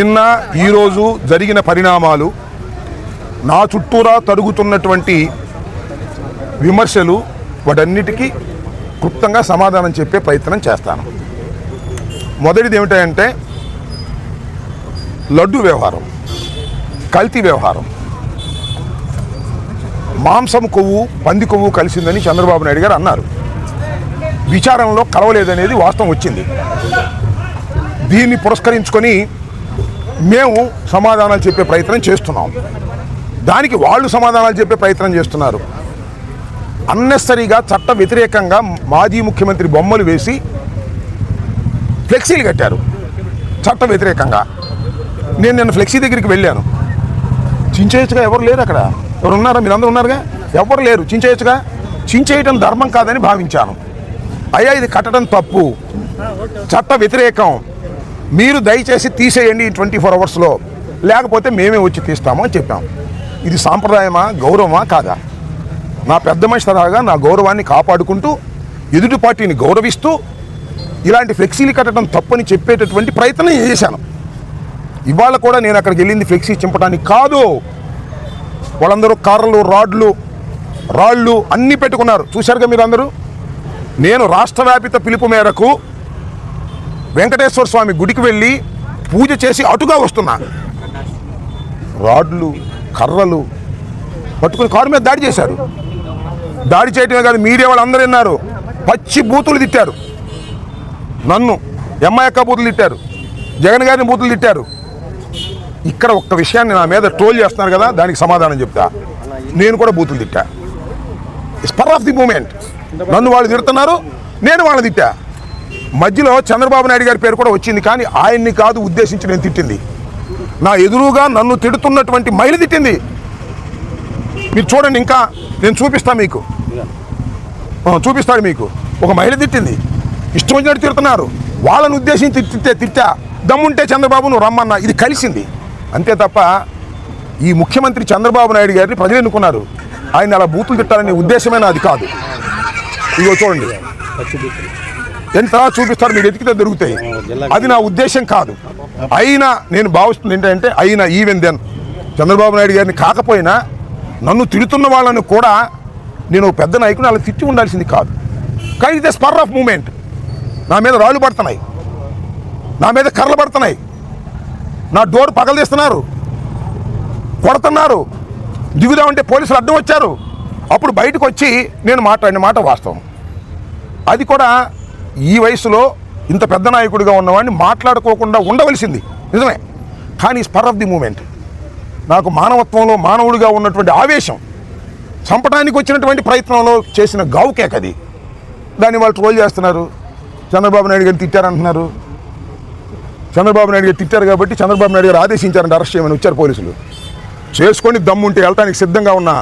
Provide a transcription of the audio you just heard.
నిన్న ఈరోజు జరిగిన పరిణామాలు, నా చుట్టూరా తరుగుతున్నటువంటి విమర్శలు, వాటన్నిటికీ క్లుప్తంగా సమాధానం చెప్పే ప్రయత్నం చేస్తాను. మొదటిది ఏమిటంటే లడ్డు వ్యవహారం, కల్తీ వ్యవహారం. మాంసం కొవ్వు, పంది కొవ్వు కలిసిందని చంద్రబాబు నాయుడు గారు అన్నారు. విచారణలో కలవలేదనేది వాస్తవం వచ్చింది. దీన్ని పురస్కరించుకొని మేము సమాధానాలు చెప్పే ప్రయత్నం చేస్తున్నాం. దానికి వాళ్ళు సమాధానాలు చెప్పే ప్రయత్నం చేస్తున్నారు. అన్నెసరీగా చట్ట వ్యతిరేకంగా మాజీ ముఖ్యమంత్రి బొమ్మలు వేసి ఫ్లెక్సీలు కట్టారు చట్ట వ్యతిరేకంగా. నేను నిన్న ఫ్లెక్సీ దగ్గరికి వెళ్ళాను. చించేయచ్చుగా, ఎవరు లేరు అక్కడ. ఎవరు ఉన్నారా? మీరందరూ ఉన్నారుగా, ఎవరు లేరు. చించేయచ్చుగా. చించేయటం ధర్మం కాదని భావించాను. అయ్యా, ఇది కట్టడం తప్పు, చట్ట వ్యతిరేకం, మీరు దయచేసి తీసేయండి 24 అవర్స్లో, లేకపోతే మేమే వచ్చి తీస్తాము అని చెప్పాం. ఇది సాంప్రదాయమా, గౌరవమా కాదా? నా పెద్ద మనిషి తరహాగా నా గౌరవాన్ని కాపాడుకుంటూ, ఎదుటి పార్టీని గౌరవిస్తూ ఇలాంటి ఫ్లెక్సీలు కట్టడం తప్పని చెప్పేటటువంటి ప్రయత్నం చేశాను. ఇవాళ కూడా నేను అక్కడికి వెళ్ళింది ఫ్లెక్సీ చింపడానికి కాదు. వాళ్ళందరూ కార్లు, రాళ్ళు అన్నీ పెట్టుకున్నారు. చూశారుగా మీరు అందరూ. నేను రాష్ట్ర వ్యాపిత పిలుపు మేరకు వెంకటేశ్వర స్వామి గుడికి వెళ్ళి పూజ చేసి అటుగా వస్తున్నా. రాడ్లు, కర్రలు పట్టుకుని కారు మీద దాడి చేశారు. దాడి చేయటమే కాదు, మీడియా వాళ్ళు అందరూ విన్నారు. పచ్చి బూతులు తిట్టారు. నన్ను ఎంఐక్క బూతులు తిట్టారు, జగన్ గారిని బూతులు తిట్టారు. ఇక్కడ ఒక్క విషయాన్ని నా మీద ట్రోల్ చేస్తున్నారు కదా, దానికి సమాధానం చెప్తా. నేను కూడా బూతులు తిట్టా. Spur of the moment. నన్ను వాళ్ళు తిడుతున్నారు, నేను వాళ్ళని తిట్టా. మధ్యలో చంద్రబాబు నాయుడు గారి పేరు కూడా వచ్చింది, కానీ ఆయన్ని కాదు ఉద్దేశించి నేను తిట్టింది. నా ఎదురుగా నన్ను తిడుతున్నటువంటి మహిళ తిట్టింది. మీరు చూడండి, ఇంకా నేను చూపిస్తాను మీకు. చూపిస్తాడు మీకు. ఒక మహిళ తిట్టింది. ఇష్టం వచ్చినట్టు తిడుతున్నారు. వాళ్ళని ఉద్దేశించి తిట్టా. దమ్ముంటే చంద్రబాబు నువ్వు రమ్మన్నా. ఇది కలిసింది అంతే తప్ప ఈ ముఖ్యమంత్రి చంద్రబాబు నాయుడు గారిని ప్రజలు ఎన్నుకున్నారు. ఆయన అలా బూతులు తిట్టాలనే ఉద్దేశమైన అది కాదు. ఇదిగో చూడండి, ఎంత చూపిస్తారు, మీరు ఎతికితే దొరుకుతాయి. అది నా ఉద్దేశం కాదు. అయినా నేను భావిస్తుంది ఏంటంటే, అయినా ఈవెన్ దెన్ చంద్రబాబు నాయుడు గారిని కాకపోయినా నన్ను తిడుతున్న వాళ్ళని కూడా నేను పెద్ద నాయకుని అలా తిట్టి ఉండాల్సింది కాదు. కానీ ఇది స్పర్ ఆఫ్ మూమెంట్. నా మీద రాళ్ళు పడుతున్నాయి, నా మీద కర్రలు పడుతున్నాయి, నా డోర్ పగలదీస్తున్నారు, కొడుతున్నారు. దిగుదామంటే పోలీసులు అడ్డం వచ్చారు. అప్పుడు బయటకు వచ్చి నేను మాట్లాడిన మాట వాస్తవం. అది కూడా ఈ వయసులో ఇంత పెద్ద నాయకుడిగా ఉన్నవాడిని మాట్లాడుకోకుండా ఉండవలసింది నిజమే. కానీ స్పర్ ఆఫ్ ది మూమెంట్. నాకు మానవత్వంలో మానవుడిగా ఉన్నటువంటి ఆవేశం, చంపడానికి వచ్చినటువంటి ప్రయత్నంలో చేసిన గావుకేక్ అది. దాన్ని వాళ్ళు ట్రోల్ చేస్తున్నారు. చంద్రబాబు నాయుడు గారిని తిట్టారంటున్నారు. చంద్రబాబు నాయుడు గారు తిట్టారు కాబట్టి చంద్రబాబు నాయుడు గారు ఆదేశించారంటే అరెస్ట్ చేయమని వచ్చారు పోలీసులు. చేసుకొని దమ్ముంటే వెళ్ళటానికి సిద్ధంగా ఉన్నా